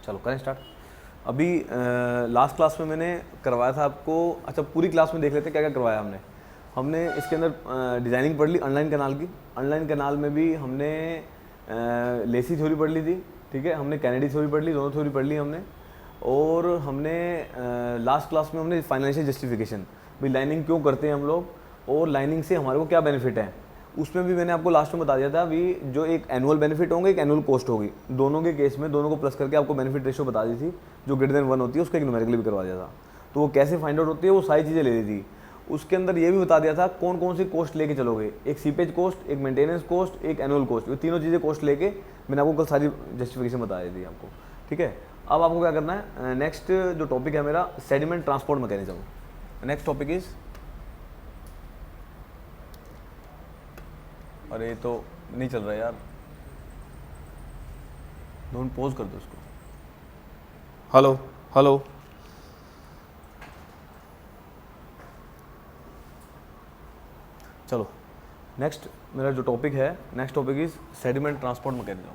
चलो करें स्टार्ट। अभी लास्ट क्लास में मैंने करवाया था आपको। अच्छा, पूरी क्लास में देख लेते हैं क्या क्या करवाया हमने। हमने इसके अंदर डिज़ाइनिंग पढ़ ली अनलाइन कैनाल की। अनलाइन कैनाल में भी हमने लेसी थ्योरी पढ़ ली थी, ठीक है। हमने कैनेडी थ्योरी पढ़ ली, दोनों थ्योरी पढ़ ली हमने। और हमने लास्ट क्लास में हमने फाइनेंशियल जस्टिफिकेशन, भाई लाइनिंग क्यों करते हैं हम लोग और लाइनिंग से हमारे को क्या बेनिफिट है, उसमें भी मैंने आपको लास्ट में बता दिया था। भी जो एक एनुअल बेनिफिट होंगे, एक एनुअल कॉस्ट होगी, दोनों के केस में दोनों को प्लस करके आपको बेनिफिट रेशियो बता दी थी, जो ग्रेटर देन 1 होती है उसका एक न्यूमेरिकली भी करवा दिया था। तो वो कैसे फाइंड आउट होती है वो सारी चीज़ें ले ली थी। उसके अंदर ये भी बता दिया था कौन कौन सी कॉस्ट लेके चलोगे, एक सीपेज कॉस्ट, एक मेंटेनेंस कॉस्ट, एक एनुअल कॉस्ट, ये तीनों चीज़ें कॉस्ट लेके मैंने आपको कल सारी जस्टिफिकेशन बता दी थी आपको, ठीक है। अब आपको क्या करना है, नेक्स्ट जो टॉपिक है मेरा sediment transport mechanism. Next topic is, अरे ये तो नहीं चल रहा है यार, दोनों पॉज कर दो उसको। हेलो हेलो, चलो नेक्स्ट मेरा जो टॉपिक है, next topic is sediment transport mechanism.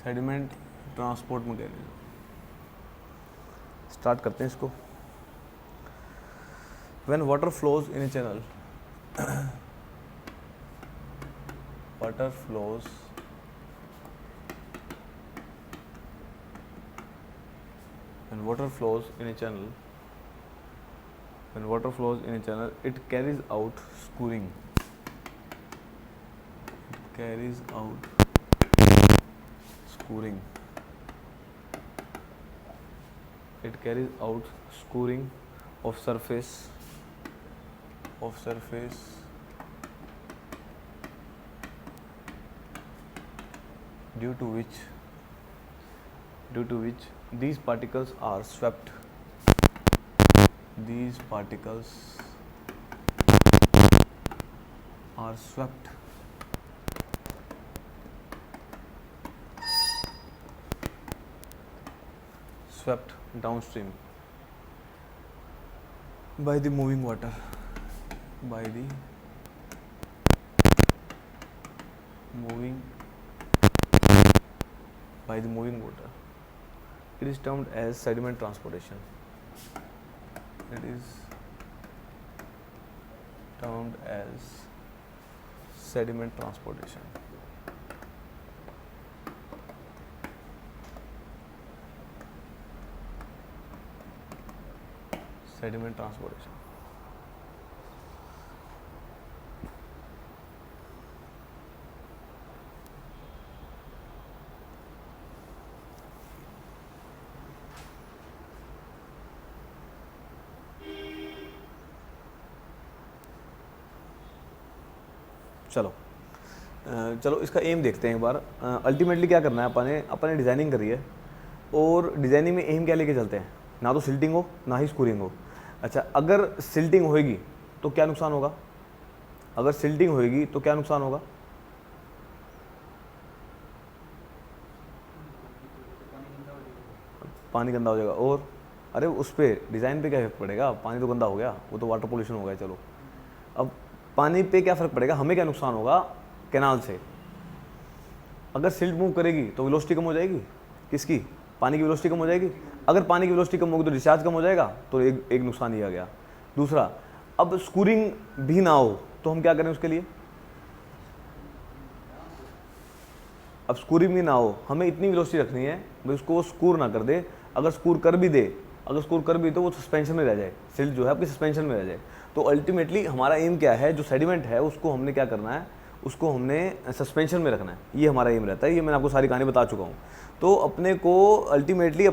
Sediment transport mechanism start करते हैं इसको। When water flows in a channel, water flows when water flows in a channel, when water flows in a channel, it carries out scouring, it carries out scouring, it carries out scouring of surface due to which these particles are swept, these particles are swept downstream by the moving water, by the moving water. It is termed as sediment transportation. It is termed as sediment transportation. Sediment transportation. चलो इसका M देखते हैं एक बार। Ultimately क्या करना है, अपन ने designing करी है और डिज़ाइनिंग में एम क्या लेके चलते हैं, ना तो सिल्टिंग हो ना ही स्कूरिंग हो। अच्छा, अगर सिल्टिंग होएगी तो क्या नुकसान होगा, अगर सिल्टिंग होएगी तो क्या नुकसान होगा, पानी गंदा हो जाएगा। और अरे उस पर डिज़ाइन पे क्या इफेक्ट पड़ेगा, पानी तो गंदा हो गया, वो तो वाटर पोल्यूशन हो गया। चलो अब पानी पे क्या फ़र्क पड़ेगा, हमें क्या नुकसान होगा कैनाल से। अगर सिल्ट मूव करेगी तो वेलोसिटी कम हो जाएगी, किसकी, पानी की वेलोसिटी कम हो जाएगी। अगर पानी की वेलोसिटी कम होगी तो डिस्चार्ज कम हो जाएगा, तो एक नुकसान ही आ गया। दूसरा, अब स्कूरिंग भी ना हो तो हम क्या करें उसके लिए, अब स्कूरिंग भी ना हो, हमें इतनी वेलोसिटी रखनी है भाई उसको वो स्कूर ना कर दे। अगर स्कूर कर भी दे, तो वो सस्पेंशन में रह जाए, सिल्ट जो है आपकी सस्पेंशन में रह जाए। तो अल्टीमेटली हमारा एम क्या है, जो सेडिमेंट है उसको हमने क्या करना है, उसको हमने सस्पेंशन में रखना है, ये हमारा एम रहता है। ये मैंने आपको सारी कहानी बता चुका हूँ। तो अपने को अल्टीमेटली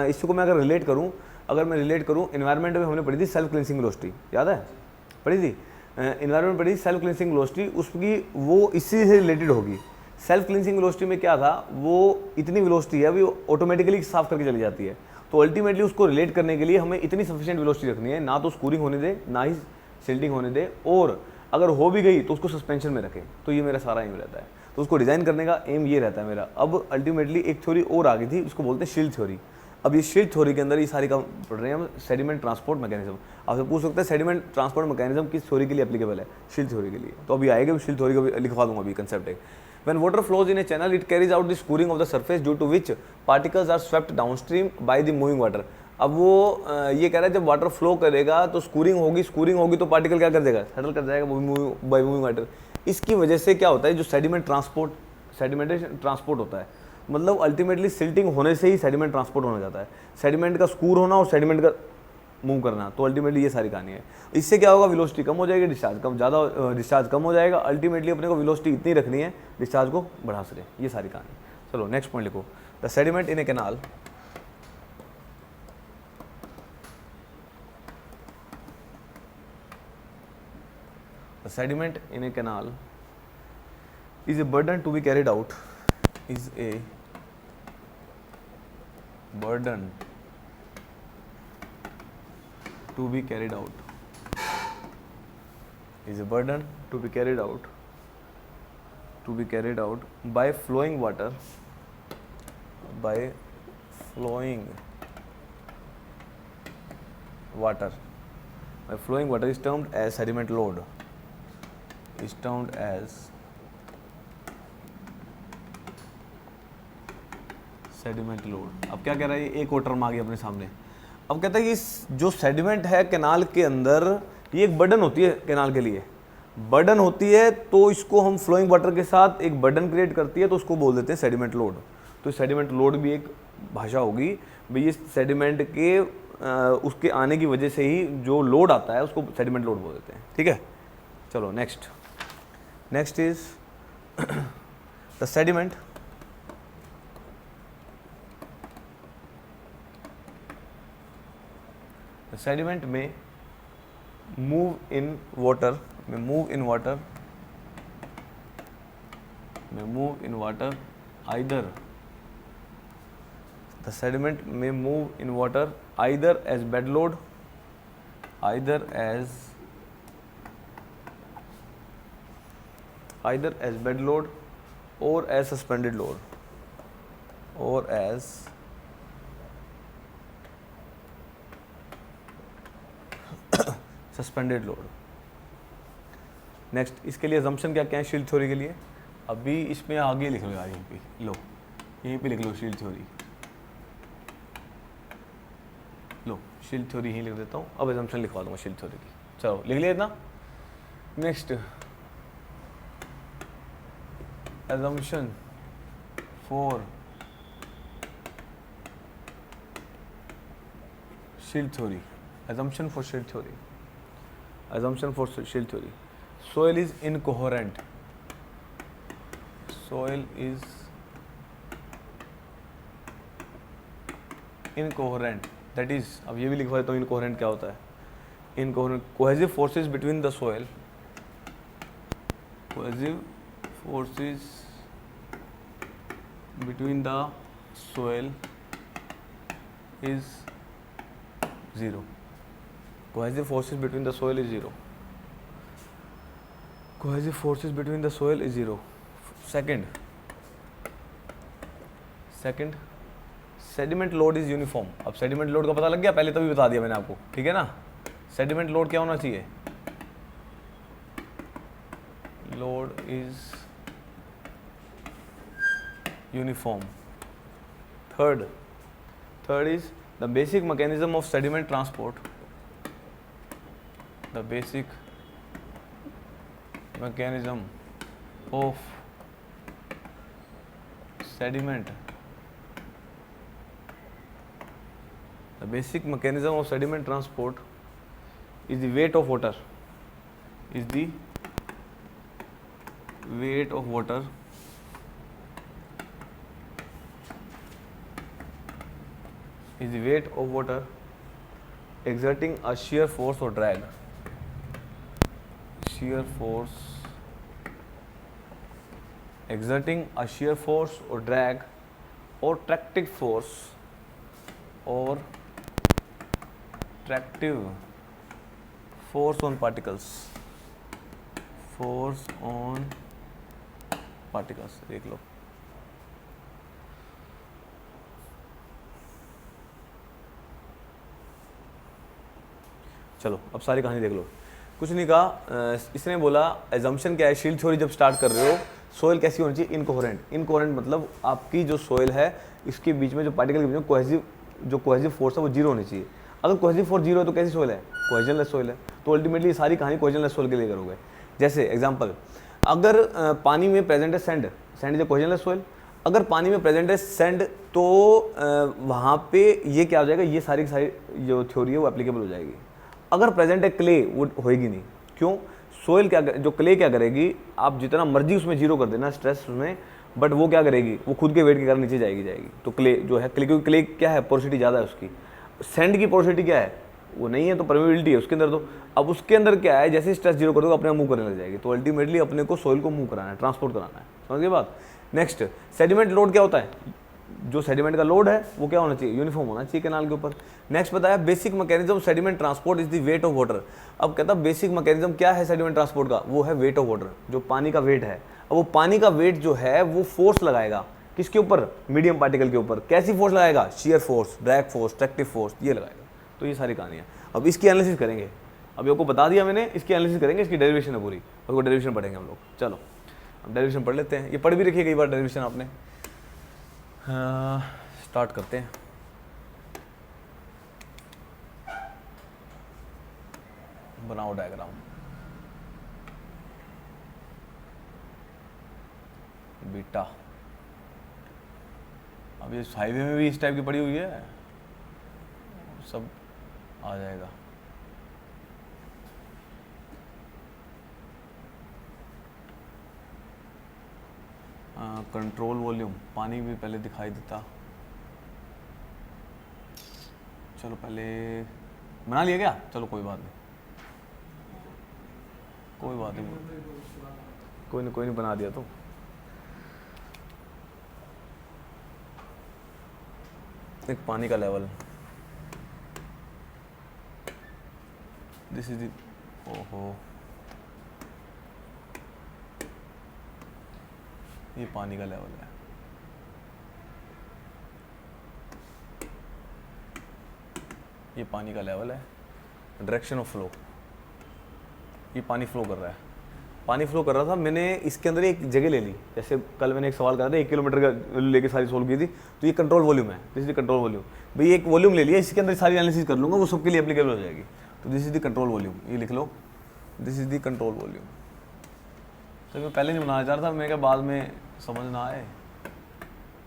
इसको मैं अगर रिलेट करूँ, एनवायरनमेंट में हमने पढ़ी थी सेल्फ क्लिनसिंग वेलोसिटी, याद है, पढ़ी थी एनवायरनमेंट पढ़ी थी सेल्फ क्लिनसिंग वेलोसिटी, उसकी वो इसी से रिलेटेड होगी। सेल्फ क्लिनसिंग वेलोसिटी में क्या था, वो इतनी वेलोसिटी है, वो ऑटोमेटिकली साफ करके चली जाती है। तो अल्टीमेटली उसको रिलेट करने के लिए हमें इतनी सफिशिएंट वेलोसिटी रखनी है, ना तो स्कूरिंग होने दे ना ही सिल्टिंग होने दे, और अगर हो भी गई तो उसको सस्पेंशन में रखें। तो ये मेरा सारा एम रहता है। तो उसको डिज़ाइन करने का एम ये रहता है मेरा। अब अल्टीमेटली एक थ्योरी और आ गई थी, उसको बोलते हैं शील्ड थ्योरी। अब ये शील्ड थ्योरी के अंदर ये सारी काम पढ़ रहे हैं हम, सेडिमेंट ट्रांसपोर्ट मैकेनिज्म। आपसे पूछ सकते हैं सेडिमेंट ट्रांसपोर्ट मैकेनिज्म किस थ्योरी के लिए एप्लीकेबल है, शील्ड थ्योरी के लिए। तो अभी आएगा, शील्ड थ्योरी को भी लिखवा दूंगा अभी कंसेप्ट है। When water flows in a channel, it carries out the scouring of the surface due to which particles are swept downstream by the moving water। अब वो ये कह रहा है जब वाटर फ्लो करेगा तो स्कूरिंग होगी तो पार्टिकल क्या कर देगा, सेटल कर जाएगा बाय मूविंग वाटर। इसकी वजह से क्या होता है, जो सेडिमेंटेशन ट्रांसपोर्ट होता है, मतलब अल्टीमेटली सिल्टिंग होने से ही सेडिमेंट ट्रांसपोर्ट होना जाता है। सेडिमेंट का स्कूर होना और सेडिमेंट का मूव करना, तो अल्टीमेटली ये सारी कहानी है। इससे क्या होगा, वेलोसिटी कम हो जाएगी, डिस्चार्ज कम हो जाएगा। अल्टीमेटली अपने को वेलोसिटी इतनी रखनी है, डिस्चार्ज को बढ़ा सके, ये सारी कहानी। चलो नेक्स्ट पॉइंट लिखो। The sediment in A canal is a burden to be carried out, is a burden to be carried out, is a burden to be carried out by flowing water, by flowing water is termed as sediment load, is termed as sediment load. अब क्या कह रहा है, एक और term आ गई अपने सामने। अब कहता है कि जो सेडिमेंट है कैनाल के अंदर, ये एक बर्डन होती है कैनाल के लिए, बर्डन होती है, तो इसको हम फ्लोइंग वाटर के साथ एक बर्डन क्रिएट करती है, तो उसको बोल देते हैं सेडिमेंट लोड। तो सेडिमेंट लोड भी एक भाषा होगी भाई, ये सेडिमेंट के उसके आने की वजह से ही जो लोड आता है उसको सेडिमेंट लोड बोल देते हैं। ठीक है, चलो next is the sediment sediment may move in water either, the sediment may move in water either as bed load, either as bed load or as suspended load, or as suspended load. Next, इसके लिए assumption क्या क्या है shield theory के लिए, अभी इसमें आगे लिख लो यार, यहीं पे लिख लो शील्ड थ्योरी, लो शील्ड थ्योरी यहीं लिख देता हूँ। अब अजम्पशन लिखवा दूंगा शील्ड थ्योरी की। चलो लिख लिया इतना। Next, assumption for shield theory, assumption for shield theory, soil is incoherent, that is, अब ये भी लिखवा देता हूँ incoherent क्या होता है। incoherent, cohesive forces between the soil is zero. Cohesive forces between the soil is zero. Second, sediment load is uniform। अब sediment load का पता लग गया, पहले तो भी बता दिया मैंने आपको, ठीक है ना। sediment load क्या होना चाहिए, load is uniform। Third is the basic mechanism of sediment transport, the basic mechanism of sediment transport is the weight of water, is the weight of water exerting a shear force or drag, or tractive force on particles, देख लो। चलो अब सारी कहानी देख लो। कुछ नहीं कहा, इसने बोला एजम्पशन क्या है, शील्ड थ्योरी जब स्टार्ट कर रहे हो सोइल कैसी होनी चाहिए, इनकोहेरेंट। इनकोहेरेंट मतलब आपकी जो सोइल है इसके बीच में जो पार्टिकल के बीच में कोहेसिव फोर्स है वो जीरो होनी चाहिए। अगर कोहेसिव फोर्स जीरो है तो कैसी सोइल है, कोहेजनलेस सोइल है। तो अल्टीमेटली सारी कहानी कोहेजनलेस सोइल के लिए करोगे। जैसे एग्जांपल, अगर पानी में प्रेजेंट है sand, sand is a cohesionless soil. अगर पानी में प्रेजेंट है सैंड तो वहाँ पे ये क्या हो जाएगा, ये सारी की सारी जो थ्योरी है वो एप्लीकेबल हो जाएगी। अगर प्रेजेंट है क्ले, वो होएगी नहीं। क्यों? सोइल क्या जो क्ले क्या करेगी, आप जितना मर्जी उसमें जीरो कर देना स्ट्रेस उसमें, बट वो क्या करेगी, वो खुद के वेट के कारण नीचे जाएगी। तो क्ले जो है, क्योंकि क्ले क्या है, पोरोसिटी ज़्यादा है उसकी। सैंड की पोरोसिटी क्या है, वो नहीं है, तो परमेबिलिटी है उसके अंदर। तो अब उसके अंदर क्या है, जैसे स्ट्रेस जीरो कर दो अपने आप मूव करने लग जाएगी। तो अल्टीमेटली अपने को सोइल को मूव कराना है, ट्रांसपोर्ट कराना है। समझ गए बात। नेक्स्ट, सेडिमेंट लोड क्या होता है, जो सेडिमेंट का लोड है वो क्या होना चाहिए, यूनिफॉर्म होना चाहिए कैनाल के ऊपर। नेक्स्ट बताया basic mechanism sediment transport is the weight of water. अब कहता है बेसिक मैकेनिज्म क्या है सेडिमेंट ट्रांसपोर्ट का, वो है वेट ऑफ वाटर, जो पानी का वेट है। अब वो पानी का वेट जो है वो फोर्स लगाएगा किसके ऊपर, मीडियम पार्टिकल के ऊपर। कैसी फोर्स लगाएगा, shear force, drag force, tractive force, ये लगाएगा। तो ये सारी कहानी है। अब इसकी एनालिसिस करेंगे, अब आपको बता दिया मैंने, इसकी एनालिसिस करेंगे, इसकी डेरिवेशन है पूरी, और डेरिवेशन पढ़ेंगे हम लोग। चलो अब डेरिवेशन पढ़ लेते हैं, ये पढ़ भी रखिए कई बार डेरिवेशन आपने। स्टार्ट करते हैं। बनाओ डायग्राम। बीटा, अब ये हाईवे में भी इस टाइप की पड़ी हुई है, सब आ जाएगा। कंट्रोल वॉल्यूम, पानी भी पहले दिखाई देता। चलो पहले बना लिया क्या, चलो कोई बात नहीं, कोई बात नहीं, कोई नहीं बना दिया तो। एक पानी का लेवल, दिस इज द, ओहो ये पानी का लेवल है। ये पानी का लेवल है। डायरेक्शन ऑफ फ्लो, ये पानी फ्लो कर रहा है। पानी फ्लो कर रहा था, मैंने इसके अंदर एक जगह ले ली। जैसे कल मैंने एक सवाल करा था 1 किलोमीटर का लेके सारी सोल्व की थी, तो ये कंट्रोल वॉल्यूम है, this is the control volume. भाई एक वॉल्यूम ले लिया, इसके अंदर सारी एनालिसिस कर लूँगा, वो सबके लिए एप्लीकेबल हो जाएगी। तो this is the control volume, ये लिख लो, this is the control volume. तो मैं पहले नहीं बनाना चाह रहा था, मैं क्या बाद में समझ ना आए।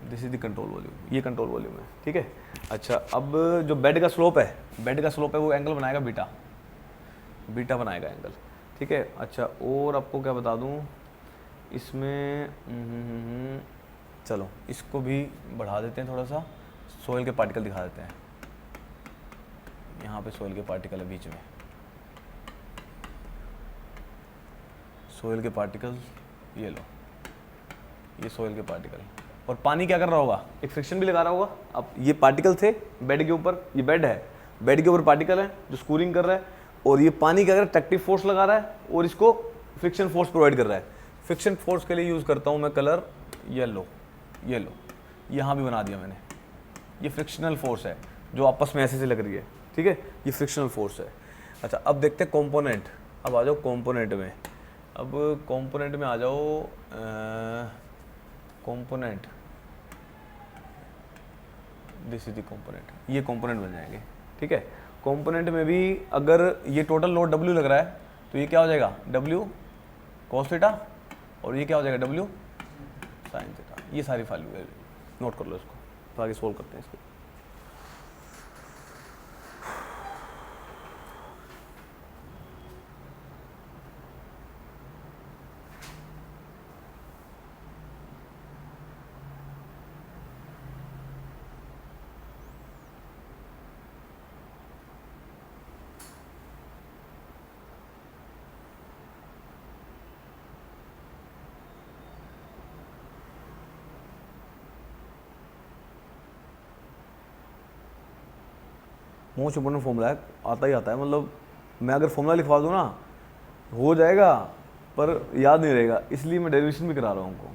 This is the control volume, ये कंट्रोल वॉल्यूम है, ठीक है। अच्छा, अब जो बेड का स्लोप है, बेड का स्लोप है वो एंगल बनाएगा बीटा, बीटा बनाएगा एंगल, ठीक है। अच्छा, और आपको क्या बता दूं इसमें, चलो इसको भी बढ़ा देते हैं थोड़ा सा, सोइल के पार्टिकल दिखा देते हैं। यहाँ पे सोइल के पार्टिकल है बीच में, सोइल के पार्टिकल, ये लो, ये सोइल के पार्टिकल। और पानी क्या कर रहा होगा, एक फ्रिक्शन भी लगा रहा होगा। अब ये पार्टिकल थे बेड के ऊपर, ये बेड है, बेड के ऊपर पार्टिकल है जो स्कूरिंग कर रहा है, और ये पानी क्या कर रहा है, ट्रैक्टिव फोर्स लगा रहा है और इसको फ्रिक्शन फोर्स प्रोवाइड कर रहा है। फ्रिक्शन फोर्स के लिए यूज़ करता हूँ मैं कलर येलो, ये लो, यहाँ भी बना दिया मैंने। ये फ्रिक्शनल फोर्स है जो आपस में ऐसे से लग रही है, ठीक है, ये फ्रिक्शनल फोर्स है। अच्छा, अब देखते हैं कॉम्पोनेंट। अब आ जाओ कॉम्पोनेंट में, अब कॉम्पोनेंट में आ जाओ, component, this is the component, ये कॉम्पोनेंट बन जाएंगे, ठीक है। कॉम्पोनेंट में भी अगर ये टोटल लोड W लग रहा है तो ये क्या हो जाएगा, W cos थीटा, और ये क्या हो जाएगा, W sin थीटा। ये सारी वैल्यू नोट कर लो इसको, तो आगे सोल्व करते हैं इसको। मोस्ट इंपोर्टेंट फॉर्मूला है, आता ही आता है। मतलब मैं अगर फॉर्मूला लिखवा दूँ ना हो जाएगा, पर याद नहीं रहेगा, इसलिए मैं डेरिवेशन भी करा रहा हूँ उनको।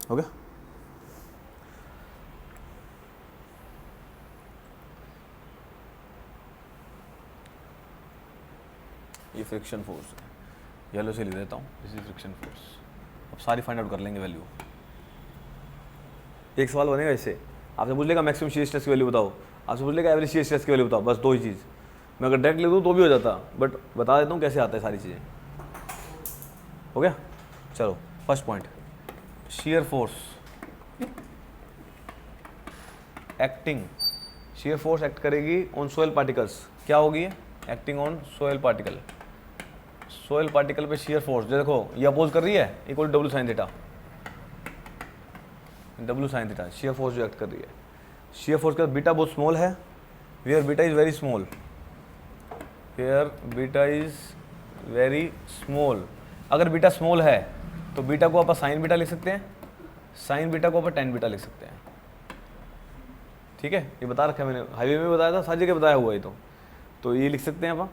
हो गया? ये फ्रिक्शन फोर्स है, येलो से लिख देता हूँ, दिस इज फ्रिक्शन फोर्स। अब सारी फाइंड आउट कर लेंगे वैल्यू। एक सवाल बनेगा इससे, आपसे पूछ लेगा मैक्सिमम शियर स्ट्रेस की वैल्यू बताओ, आपसे पूछ लेगा एवरेज शियर स्ट्रेस की वैल्यू बताओ, बस दो ही चीज़। मैं अगर डायरेक्ट लिख दूँ तो भी हो जाता, बट बता देता हूँ कैसे आता है सारी चीज़ें। हो गया? चलो first point, shear force acting, shear force act करेगी ऑन सोयल पार्टिकल्स। क्या होगी? Acting on soil particle. Soil particle पे शियर फोर्स, जो देखो ये अपोज कर रही है, equal W sine theta, W sine theta, shear force जो एक्ट कर रही है। शियर फोर्स का बीटा बहुत स्मॉल है, where beta is very small, where beta is very small. अगर बीटा स्मॉल है तो बीटा को आप साइन बीटा लिख सकते हैं, साइन बीटा को आप टेन बीटा लिख सकते हैं। ठीक है, ये बता रखा है मैंने, हाईवे में बताया था, सारी जगह बताया हुआ है तो ये लिख सकते हैं आप।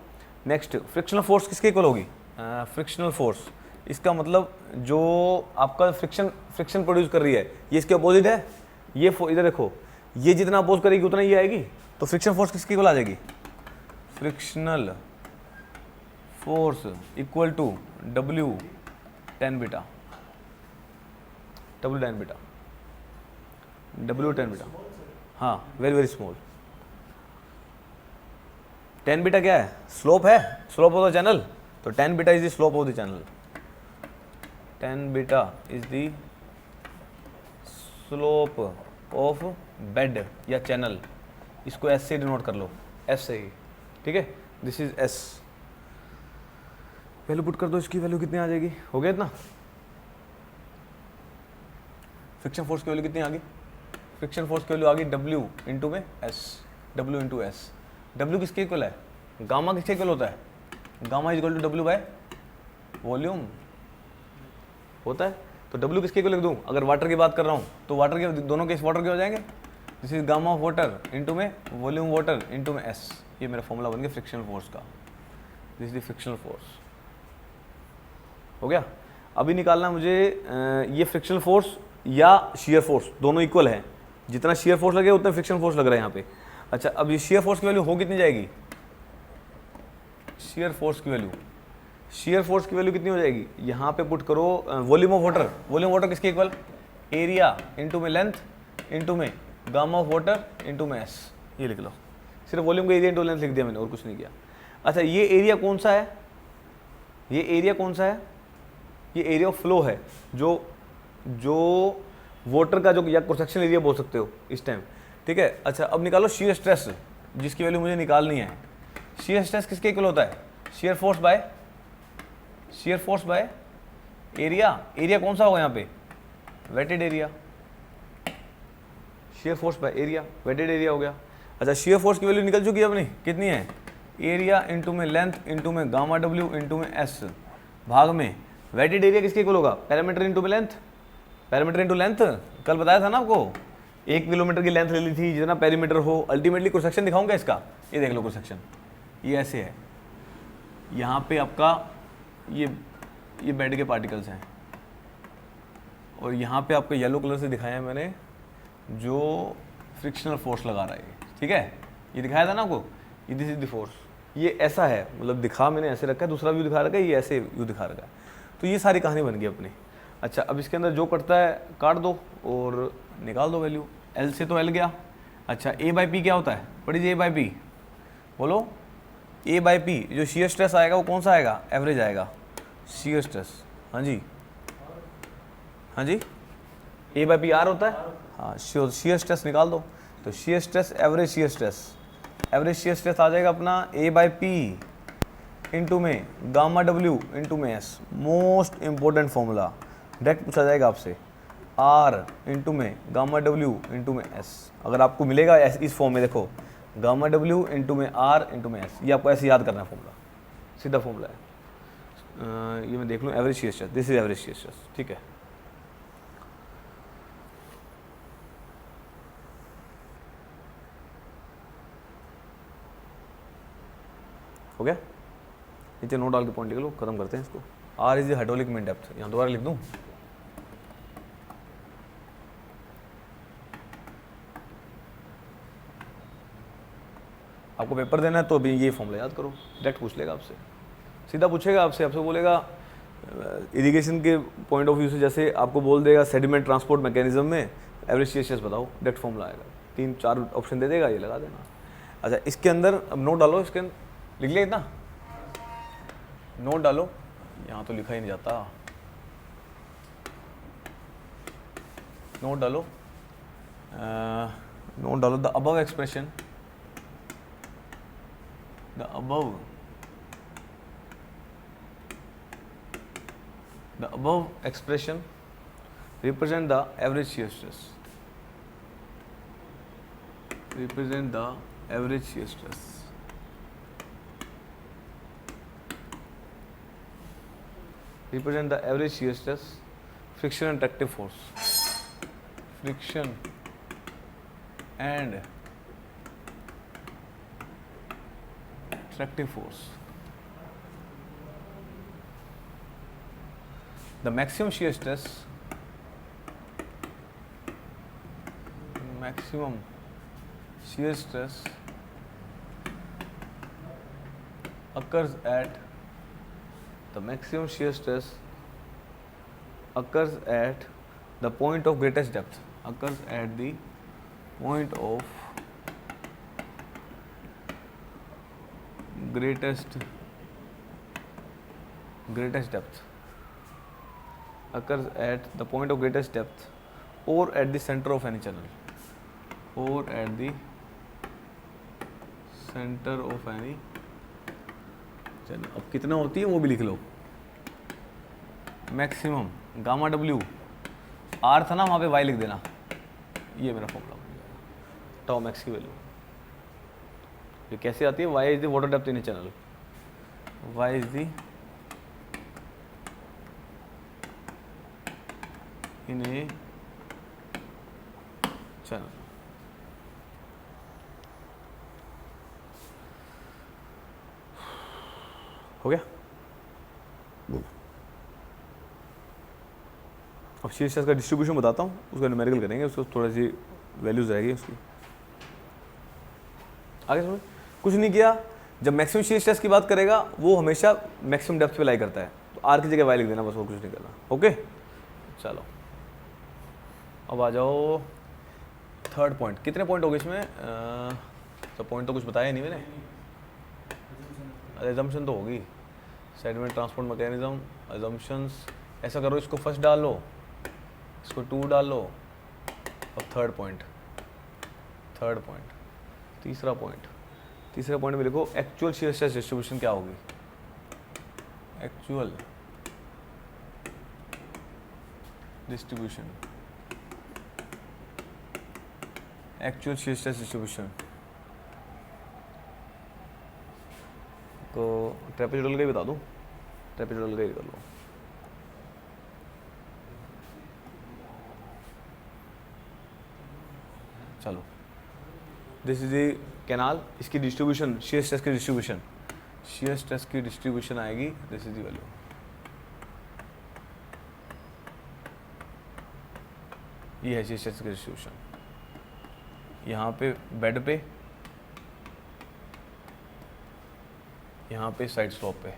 नेक्स्ट, फ्रिक्शनल फोर्स किसके इक्वल होगी? फ्रिक्शनल फोर्स, इसका मतलब जो आपका फ्रिक्शन प्रोड्यूस कर रही है, ये इसके अपोजिट है। ये इधर देखो, ये जितना अपोज करेगी उतना ये आएगी, तो फ्रिक्शन फोर्स किसके इक्वल आ जाएगी? Frictional force equal to W tan beta, W tan beta, W tan beta, हाँ very very small. Tan beta क्या है? स्लोप है, स्लोप ऑफ द चैनल, तो tan beta is the slope of the channel, tan beta is the slope of bed या channel. इसको S से denote कर लो, एस से ही, ठीक है, this is S. Value put कर दो, इसकी वैल्यू कितनी आ जाएगी? हो गया इतना? फ्रिक्शन फोर्स की वैल्यू कितनी आ गई? फ्रिक्शन फोर्स की वैल्यू आ गई डब्ल्यू इंटू में S, W into S. W किसके इक्वल है? गामा किसके इक्वल होता है? Gamma is equal to W by volume होता है। तो डब्ल्यू किसके इक्वल लिख दूँ? अगर वाटर की बात कर रहा हूँ तो वाटर के दोनों केस वाटर के हो जाएंगे। This is gamma of water into में वॉल्यूम वाटर इंटू में एस। ये मेरा फॉर्मूला बन गया फ्रिक्शनल फोर्स का। This is the frictional force. हो गया? अभी निकालना मुझे ये फ्रिक्शनल फोर्स या शियर फोर्स, दोनों इक्वल है। जितना शियर फोर्स लगे उतना फ्रिक्शन फोर्स लग रहा है यहाँ पे। अच्छा, अब ये शियर फोर्स की वैल्यू हो कितनी जाएगी? शियर फोर्स की वैल्यू, शियर फोर्स की वैल्यू कितनी हो जाएगी? यहाँ पे पुट करो volume of water. Volume water किसके इक्वल? एरिया इंटू में लेंथ इंटू में गामा ऑफ वाटर इंटू में एस। ये लिख लो, सिर्फ वॉल्यूम का एरिया इंटू लेंथ लिख दिया मैंने और कुछ नहीं किया। अच्छा, ये एरिया कौन सा है? ये एरिया कौन सा है? ये एरिया ऑफ फ्लो है, जो वाटर का जो, या क्रॉस सेक्शन एरिया बोल सकते हो इस टाइम, ठीक है। अच्छा, अब निकालो शियर स्ट्रेस, जिसकी वैल्यू मुझे निकालनी है। शियर स्ट्रेस किसके इक्वल होता है? Shear force by area. Area कौन सा होगा यहाँ पे? Wetted area. Shear force by area, wetted area हो गया। अच्छा, शियर फोर्स की वैल्यू निकल चुकी है अपनी, कितनी है? एरिया इंटू में लेंथ इंटू में गामा डब्ल्यू इंटू में एस भाग में वेटेड एरिया किसके इक्वल होगा? पैरामीटर इंटू में लेंथ, पैरामीटर इंटू लेंथ। कल बताया था ना आपको, 1 किलोमीटर की लेंथ ले ली थी, जितना पेरीमीटर हो। अल्टीमेटली क्रॉस सेक्शन दिखाऊंगा इसका, ये देख लो क्रॉस सेक्शन, ये ऐसे है। यहाँ पे आपका ये बेड के पार्टिकल्स हैं, और यहाँ पे आपको येलो कलर से दिखाया है मैंने, जो फ्रिक्शनल फोर्स लगा रहा है, ठीक है। ये दिखाया था ना आपको, ये दिस इज द फोर्स। ये ऐसा है, मतलब दिखा मैंने ऐसे रखा है, दूसरा व्यू दिखा रखा है, ये ऐसे व्यू दिखा रखा है। तो ये सारी कहानी बन गई अपनी। अच्छा, अब इसके अंदर जो करता है काट दो और निकाल दो वैल्यू। एल से तो एल गया। अच्छा, ए बाई पी क्या होता है? पढ़ी ए बाई पी, बोलो। ए बाई पी, जो शियर स्ट्रेस आएगा वो कौन सा आएगा? एवरेज आएगा शियर स्ट्रेस। हाँ जी, हाँ जी, ए बाई पी आर होता है। हाँ, शियर स्ट्रेस निकाल दो, तो shear stress average shear stress आ जाएगा अपना ए बाई पी इंटू में गामा डब्ल्यू इंटू में S. Most important formula, direct पूछा जाएगा आपसे, आर इंटू में गामा डब्ल्यू इंटू में एस। अगर आपको मिलेगा इस फॉर्म में, देखो गामा डब्ल्यू इंटू में आर इंटू में एस, ये आपको ऐसे याद करना है फॉर्मूला, सीधा फॉर्मूला है। ये मैं देख लूँ, average shear stress, this is average shear stress, ठीक है। हो गया? नीचे नोट डाल के पॉइंट लिख लो, खत्म करते हैं इसको। R is the hydraulic mean depth. यहाँ दोबारा लिख दूँ, आपको पेपर देना है तो अभी ये फॉर्मूला याद करो, डायरेक्ट पूछ लेगा आपसे, सीधा पूछेगा आपसे बोलेगा इरिगेशन के पॉइंट ऑफ व्यू से, जैसे आपको बोल देगा सेडिमेंट ट्रांसपोर्ट मैकेनिज्म में एवरेज शीयर स्ट्रेस बताओ, डायरेक्ट फॉर्मूला आएगा, 3-4 ऑप्शन दे देगा, ये लगा देना। अच्छा, इसके अंदर अब नोट डालो, इसके अंदर लिख लिया इतना, नोट डालो, यहाँ तो लिखा ही नहीं जाता, नोट डालो, नोट डालो, the above expression, the above expression represent the average shear stress, represent the average shear stress, represent the average shear stress, friction and tractive force, friction and tractive force. The maximum shear stress, maximum shear stress occurs at, the maximum shear stress occurs at the point of greatest depth, occurs at the point of greatest depth, occurs at the point of greatest depth or at the center of any channel, or at the center of any channel। अब कितना होती है वो भी लिख लो, maximum gamma W, are था ना वहाँ पे वाई लिख देना, ये मेरा फॉर्मूला बन जाएगा, टाउ मैक्स की वैल्यू। ये कैसे आती है, Y is the water depth in a channel, Y is the in a channel. हो गया। अब शीयर स्ट्रेस का डिस्ट्रीब्यूशन बताता हूँ, उसका न्यूमेरिकल करेंगे, उसको थोड़ी सी वैल्यूज आएगी उसकी। आगे समझ, कुछ नहीं किया, जब मैक्सिमम शीयर स्ट्रेस की बात करेगा वो हमेशा मैक्सिमम डेप्थ पे लाई करता है, तो आर की जगह वाई लिख देना बस, वो कुछ नहीं करना। ओके, चलो अब आ जाओ थर्ड पॉइंट। कितने पॉइंट हो गए इसमें? तो पॉइंट तो कुछ बताया नहीं मैंने, एजम्पशन तो होगी, सेडिमेंट ट्रांसपोर्ट मैकेनिज्म, एजम्पशंस। ऐसा करो, इसको फर्स्ट डाल लो, इसको 2 डाल लो, अब थर्ड पॉइंट, तीसरा पॉइंट में लिखो एक्चुअल शीयर स्ट्रेस डिस्ट्रीब्यूशन क्या होगी, एक्चुअल शीयर स्ट्रेस डिस्ट्रीब्यूशन को ट्रेपेजोइडल का ही बता दूं, ट्रेपेजोइडल का ही कर लो। चलो, दिस इज द कैनाल, इसकी डिस्ट्रीब्यूशन, शीयर स्ट्रेस की डिस्ट्रीब्यूशन आएगी, दिस इज द वैल्यू। ये है शीयर स्ट्रेस की डिस्ट्रीब्यूशन, यहाँ पे बेड पे, यहाँ पे साइड स्लोप पे,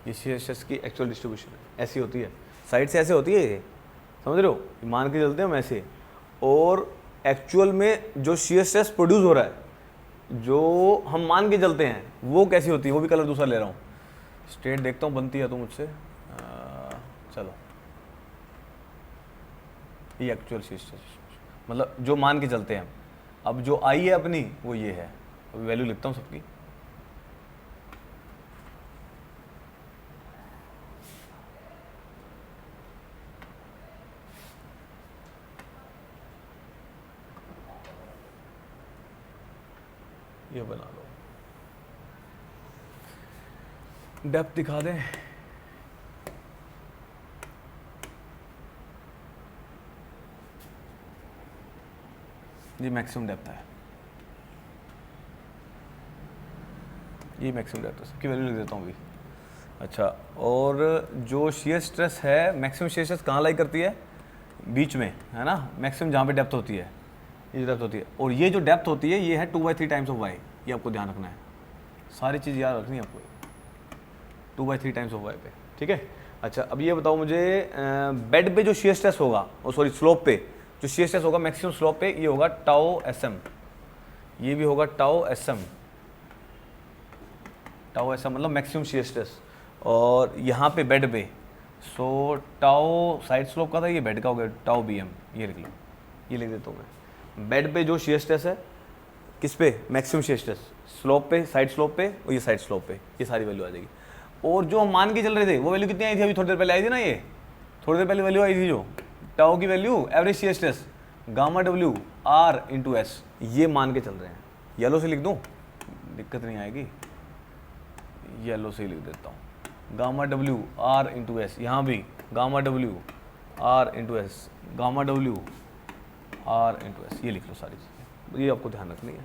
ये शीयर स्ट्रेस की एक्चुअल डिस्ट्रीब्यूशन है, ऐसी होती है, साइड से ऐसे होती है ये, समझ रहे हो, मान के चलते हैं हम ऐसे, और एक्चुअल में जो शीयर स्ट्रेस प्रोड्यूस हो रहा है, जो हम मान के चलते हैं, वो कैसी होती है, वो भी कलर दूसरा ले रहा हूँ, स्ट्रेट देखता हूँ बनती है तो मुझसे। चलो, ये एक्चुअल शीयर स्ट्रेस, मतलब जो मान के चलते हैं। अब जो आई है अपनी वो ये है, अभी वैल्यू लिखता हूँ सबकी। ये बना लो, डेप्थ दिखा दें, ये मैक्सिमम डेप्थ है, ये मैक्सिमम डेप्थ है, सबकी वैल्यू लिख देता हूँ अभी। अच्छा, और जो शियर स्ट्रेस है, मैक्सिमम शियर स्ट्रेस कहाँ लाई करती है? बीच में, है ना, मैक्सिमम जहाँ पे डेप्थ होती है, ये जो डेप्थ होती है, और ये जो डेप्थ होती है ये है 2/3 टाइम्स ऑफ वाई। ये आपको ध्यान रखना है, सारी चीज़ याद रखनी है आपको, 2/3 टाइम्स ऑफ वाई पे, ठीक है। अच्छा, अब ये बताओ मुझे, बेड पे जो शियर स्ट्रेस होगा, ओ सॉरी स्लोप पे जो शियर स्ट्रेस होगा मैक्सिमम स्लोप पे, ये होगा टाउ एस एम, ये भी होगा tau S M, tau S M मतलब मैक्सिमम शियर स्ट्रेस। और यहाँ पे बेड पे, सो टाउ साइड स्लोप का था, ये बेड का हो गया टाउ बी एम, ये लिख लो, ये लिख देता हूँ मैं। बेड पे जो शियर स्ट्रेस है, किस पे? मैक्सिमम शियर स्ट्रेस, स्लोप पे, साइड स्लोप पे, और ये साइड स्लोप पे, ये सारी वैल्यू आ जाएगी। और जो हम मान के चल रहे थे वो वैल्यू कितनी आई थी? अभी थोड़ी देर पहले आई थी ना, ये थोड़ी देर पहले वैल्यू आई थी जो टाउ की value, average shear stress gamma W R into S, ये मान के चल रहे हैं। येलो से लिख दूँ, दिक्कत नहीं आएगी, येलो से ही लिख देता हूँ, gamma W R into S, यहाँ भी gamma W R into S, gamma W R into S, ये लिख लो सारी चीज़ें, ये आपको ध्यान रखनी है।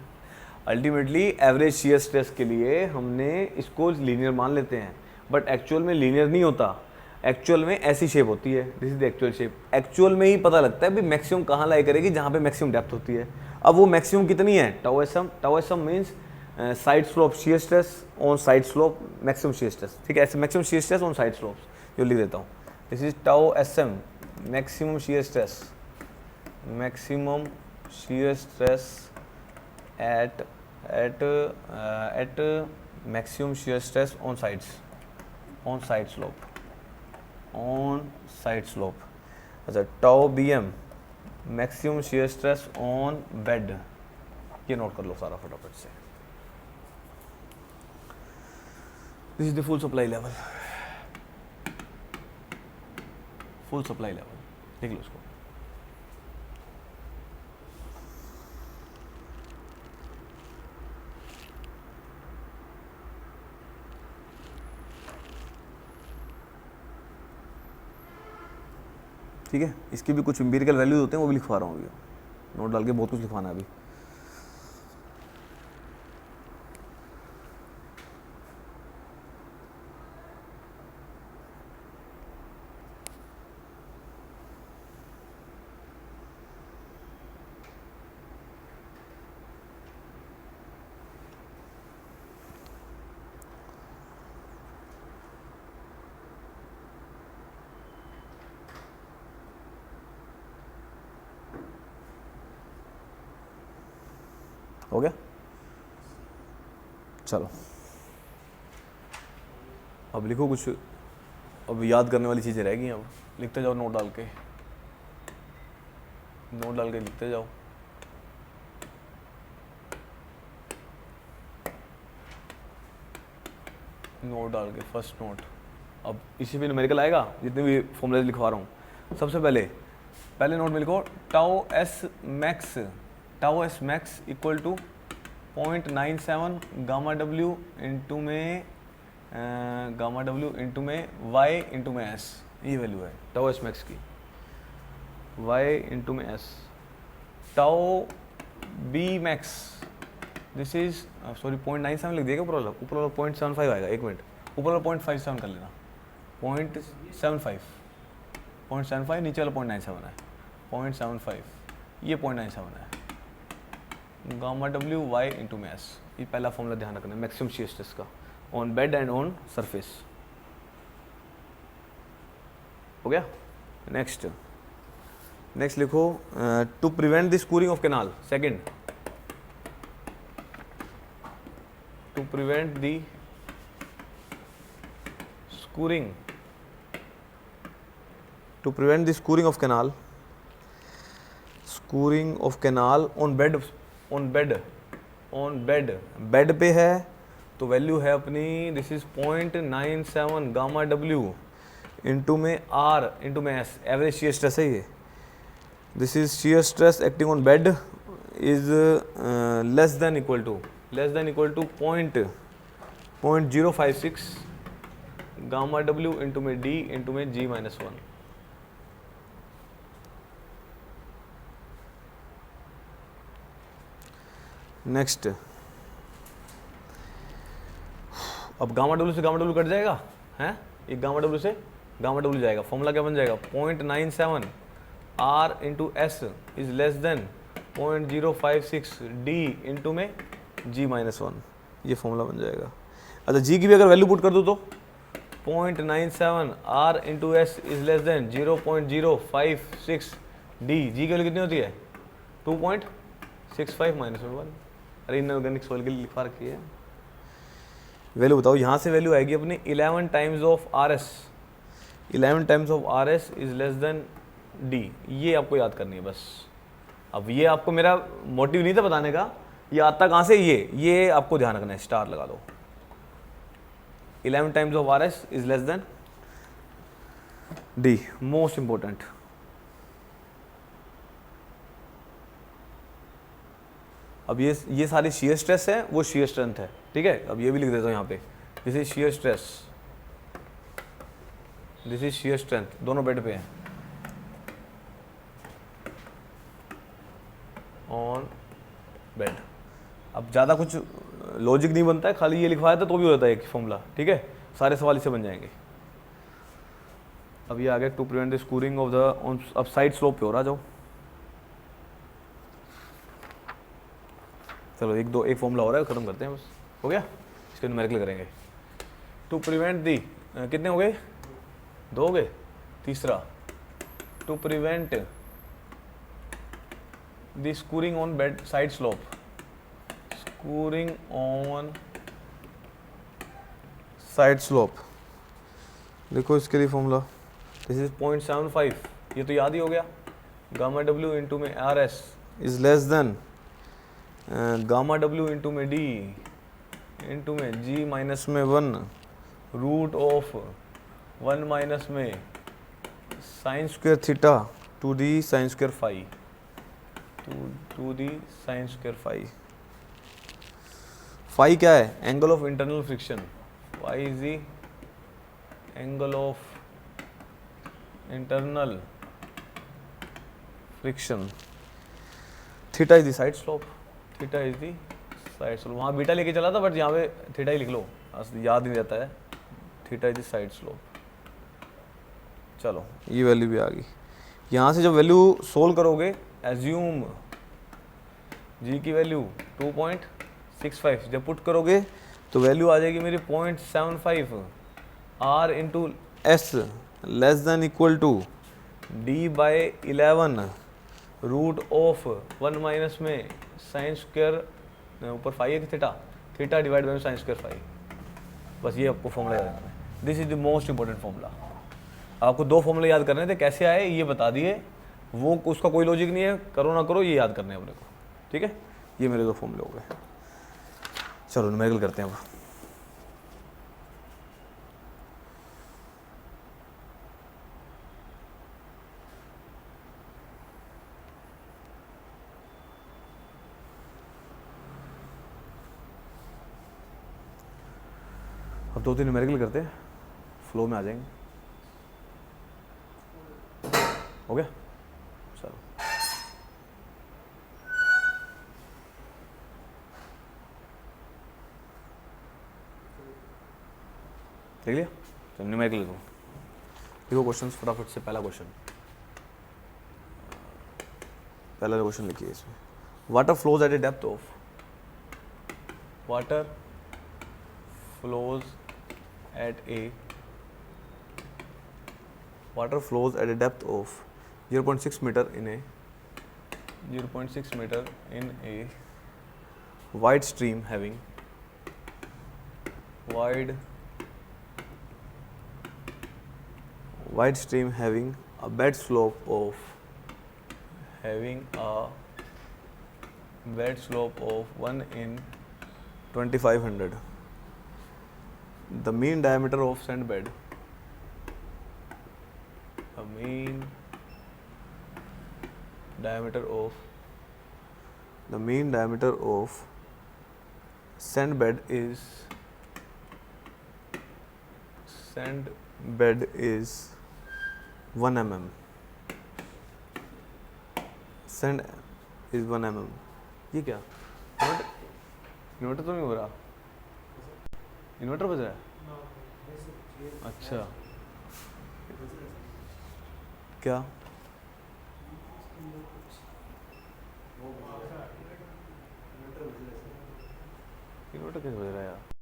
अल्टीमेटली एवरेज शियर स्ट्रेस के लिए हमने इसको लीनियर मान लेते हैं, बट एक्चुअल में लीनियर नहीं होता, एक्चुअल में ऐसी शेप होती है, this is the actual shape. Actual में ही पता लगता है भी मैक्सिमम कहाँ लाई करेगी, जहाँ पे मैक्सिमम डेप्थ होती है। अब वो मैक्सिमम कितनी है? Tau S M means side slope shear stress on side slope maximum shear stress, ठीक है, ऐसे maximum shear stress on side slopes, जो लिख देता हूँ। This is tau S M maximum shear stress, maximum shear stress at maximum shear stress on sides, on side slope. अच्छा, tau B M maximum shear stress on bed, ये note कर लो सारा फटाफट से। This is the full supply level, full supply level लिख लो इसको। ठीक है, इसकी भी कुछ एम्पिरिकल वैल्यूज होते हैं, वो भी लिखवा रहा हूँ अभी, नोट डाल के बहुत कुछ लिखवाना है अभी। हो गया, चलो अब लिखो कुछ, अब याद करने वाली चीज़ें रह गई, अब लिखते जाओ, नोट डाल के, नोट डाल के लिखते जाओ। नोट डाल के फर्स्ट नोट, अब इसी पे न्यूमेरिकल आएगा जितने भी फॉर्मूले लिखवा रहा हूँ। सबसे पहले नोट में लिखो tau S max equal to 0.97 gamma W into में वाई इंटू में एस, ये वैल्यू है टाउ एस मैक्स की, वाई इंटू में S. Tau B max, this is sorry 0.97 लिख दिएगा, ऊपर वाला 0.75 आएगा, एक मिनट, ऊपर वाला 0.57 कर लेना, 0.75 नीचे वाला 0.97 है, 0.75 ये 0.97 है, गामा डब्ल्यू वाई इंटू में एस, ये पहला फॉर्मूला ध्यान रखना है मैक्सिमम शियर स्ट्रेस का on bed and on surface. हो गया। नेक्स्ट लिखो to prevent the scouring of canal, second, to prevent the scouring, to prevent the scoring of canal on bed पे है तो वैल्यू है अपनी, this is 0.97 gamma W into में R into में एस, एवरेज शियर स्ट्रेस है ये। This is shear stress acting on bed is less than equal to 0.056 gamma W into में डी इंटू में G-1। नेक्स्ट, अब gamma W से gamma W cut जाएगा, हैं, एक गामा डब्ल्यू से गामा डब्ल्यू जाएगा, फॉर्मूला क्या बन जाएगा, 0.97 R into S is less than 0.056 D into में g-1, ये फॉर्मूला बन जाएगा। अच्छा जी की भी अगर वैल्यू पुट कर दो तो 0.97 R into S is less than 0.056 D, g की वैल्यू कितनी होती है 2.65 माइनस में 1। अरे इनऑर्गेनिक सॉइल के लिए लिखवा रखी है। वैल्यू बताओ, यहाँ से वैल्यू आएगी अपनी 11 times of R S, 11 times of are S is less then D, ये आपको याद करनी है बस। अब ये आपको मेरा मोटिव नहीं था बताने का, ये आता कहाँ से, ये आपको ध्यान रखना है, स्टार लगा दो। 11 times of are S is less then D, most important. अब ये सारी shear स्ट्रेस है, वो shear स्ट्रेंथ है, ठीक है। अब ये भी लिख देता हूँ यहाँ पे, this is shear stress, this is shear strength, दोनों बेड पे है ऑन बेड। अब ज़्यादा कुछ लॉजिक नहीं बनता है, खाली ये लिखवाया था तो भी हो जाता है एक फॉर्मूला, ठीक है, सारे सवाल इससे बन जाएंगे। अब ये आ गया to prevent the scouring of the, अब साइड स्लोप पे हो रहा, जाओ चलो एक फॉर्मूला हो रहा है, खत्म करते हैं बस, हो गया, इसके न्यूमेरिकल करेंगे। टू प्रिवेंट दी, कितने हो गए, 2 हो गए, तीसरा to prevent the scouring on bed side slope, scouring on side slope, देखो इसके लिए फॉर्मूला, दिस इज 0.75, ये तो याद ही हो गया, गामा डब्ल्यू इंटू में R S is less than gamma W into में डी इंटू में g-1 रूट ऑफ 1 माइनस में sine square theta to the sine square phi, to the sine square phi. Phi क्या है, angle of internal friction, phi is the angle of internal friction, theta is the side slope, theta is the side slope, वहाँ beta लेके चला था but यहाँ पे theta ही लिख लो, याद नहीं रहता है, theta is the side slope. चलो ये वैल्यू भी आ गई। यहाँ से जब वैल्यू सोल्व करोगे, एज्यूम जी की वैल्यू 2.65, जब पुट करोगे तो वैल्यू आ जाएगी मेरी 0.75 R into S less than equal to D by 11 root of 1 minus में साइन स्क्वायर ऊपर फाई है theta, theta divide by sine square phi. बस ये आपको फॉर्मूला याद रखना है, this is the most important formula. आपको 2 फॉर्मूले याद करने थे, कैसे आए ये बता दिए, वो उसका कोई लॉजिक नहीं है, करो ना करो ये याद करने हैं अपने को, ठीक है। ये मेरे 2 फॉर्मूले हो गए। चलो न्यूमेरिकल करते हैं अब। अब 2-3 न्यूमेरिकल करते हैं, फ्लो में आ जाएंगे, हो गया। चलो देख लिया, चलो न्यूमेरिकल लिखो, देखो क्वेश्चन फटाफट से। पहला क्वेश्चन लिखिए इसमें, water flows at a depth of, water flows at a depth of 0.6 meter in a wide stream having a bed slope of 1 in 2500. The mean diameter of sand bed, sand bed is 1 mm. Sand is 1 mm. ये क्या kilometre तो नहीं हो रहा, inverter बज रहा है? अच्छा, क्या? इन्वर्टर कैसे बज रहा है यार?